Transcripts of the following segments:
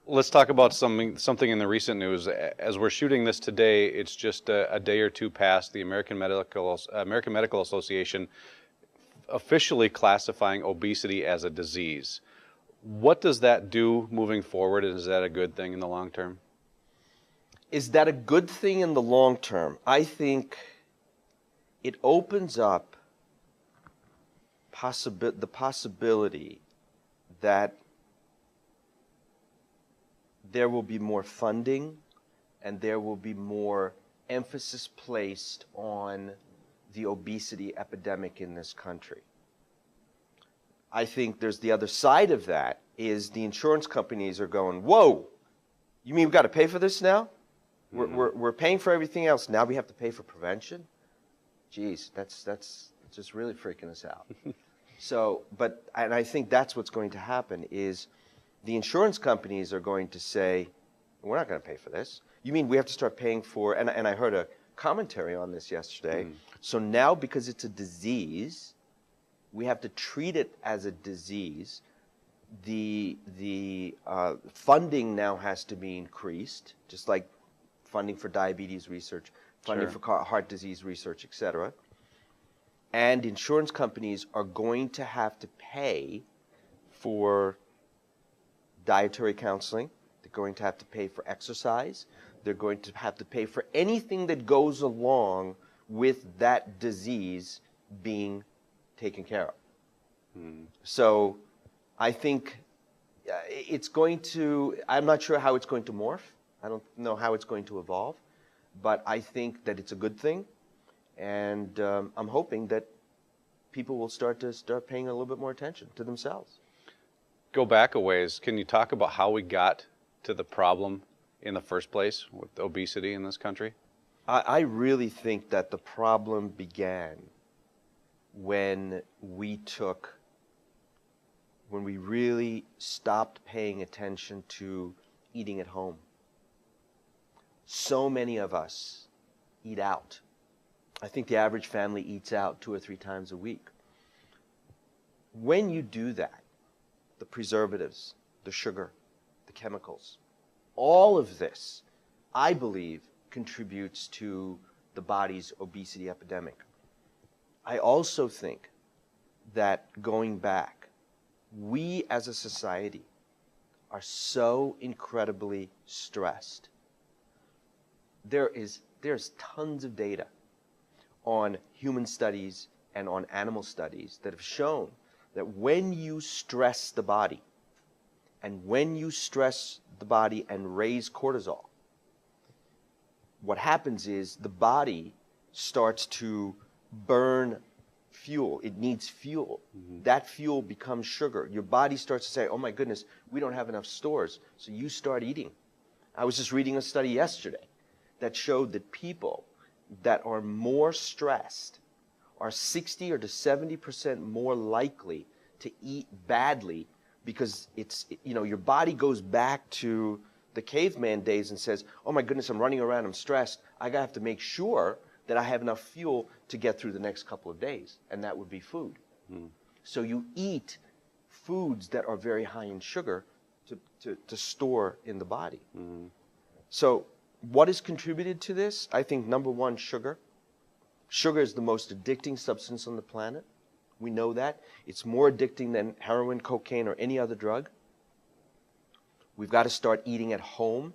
Let's talk about something in the recent news. As we're shooting this today, it's just a day or two past the American Medical Association officially classifying obesity as a disease. What does that do moving forward? And is that a good thing in the long term? Is that a good thing in the long term? I think it opens up the possibility that there will be more funding and there will be more emphasis placed on the obesity epidemic in this country. I think there's the other side of that is the insurance companies are going, whoa, you mean we've got to pay for this now? We're paying for everything else. Now we have to pay for prevention? Geez, that's just really freaking us out. And I think that's what's going to happen is the insurance companies are going to say, we're not going to pay for this. You mean we have to start paying for, and I heard a commentary on this yesterday. So now because it's a disease, we have to treat it as a disease. The funding now has to be increased, just like funding for diabetes research, funding for heart disease research, et cetera. And insurance companies are going to have to pay for dietary counseling. They're going to have to pay for exercise. They're going to have to pay for anything that goes along with that disease being taken care of. So I think it's going to, I'm not sure how it's going to morph. I don't know how it's going to evolve, but I think that it's a good thing. And I'm hoping that people will start paying a little bit more attention to themselves. Go back a ways. Can you talk about how we got to the problem in the first place with obesity in this country? I really think that the problem began when we really stopped paying attention to eating at home. So many of us eat out. I think the average family eats out 2 or 3 times a week. When you do that, the preservatives, the sugar, the chemicals, all of this, I believe, contributes to the body's obesity epidemic. I also think that going back, we as a society are so incredibly stressed. There's tons of data on human studies and on animal studies that have shown that when you stress the body and raise cortisol, what happens is the body starts to burn fuel. It needs fuel. That fuel becomes sugar. Your body starts to say, oh my goodness, we don't have enough stores. So you start eating. I was just reading a study yesterday that showed that people that are more stressed are 60 or to 70% more likely to eat badly because your body goes back to the caveman days and says, oh my goodness, I'm running around, I'm stressed. I have to make sure that I have enough fuel to get through the next couple of days, and that would be food. So you eat foods that are very high in sugar to store in the body. So what has contributed to this? I think number one, sugar. Sugar is the most addicting substance on the planet. We know that. It's more addicting than heroin, cocaine, or any other drug. We've got to start eating at home.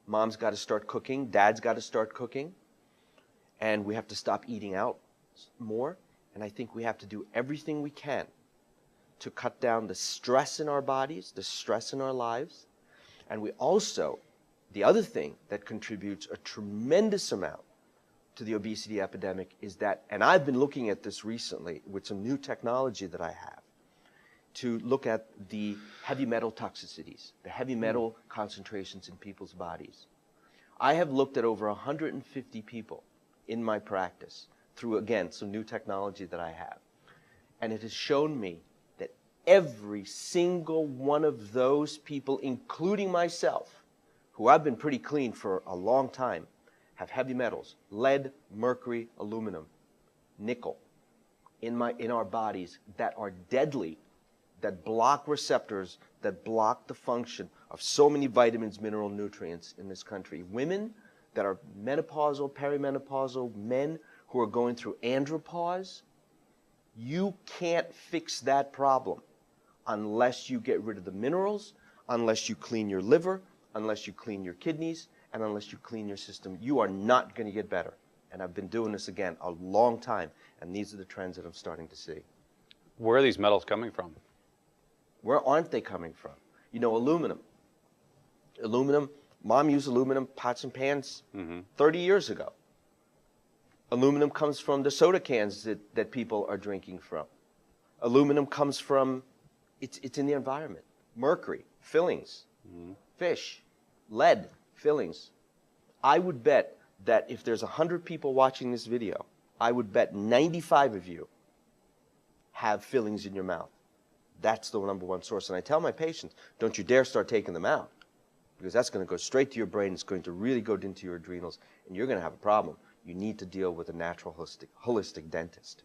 Mom's got to start cooking. Dad's got to start cooking. And we have to stop eating out more. And I think we have to do everything we can to cut down the stress in our bodies, the stress in our lives. And we also, the other thing that contributes a tremendous amount to the obesity epidemic is that, and I've been looking at this recently with some new technology that I have, to look at the heavy metal toxicities, the heavy metal concentrations in people's bodies. I have looked at over 150 people in my practice through, again, some new technology that I have. And it has shown me that every single one of those people, including myself, who I've been pretty clean for a long time, have heavy metals, lead, mercury, aluminum, nickel, in our bodies that are deadly, that block receptors, that block the function of so many vitamins, mineral, nutrients in this country. Women that are menopausal, perimenopausal, men who are going through andropause, you can't fix that problem unless you get rid of the minerals, unless you clean your liver, unless you clean your kidneys, and unless you clean your system. You are not going to get better. And I've been doing this, again, a long time, and these are the trends that I'm starting to see. Where are these metals coming from? Where aren't they coming from? You know, aluminum. Aluminum, Mom used aluminum pots and pans 30 years ago. Aluminum comes from the soda cans that people are drinking from. Aluminum comes from, it's in the environment. Mercury, fillings, fish, lead, fillings. I would bet that if there's 100 people watching this video, I would bet 95 of you have fillings in your mouth. That's the number one source. And I tell my patients, don't you dare start taking them out, because that's going to go straight to your brain. It's going to really go into your adrenals, and you're going to have a problem. You need to deal with a natural, holistic dentist.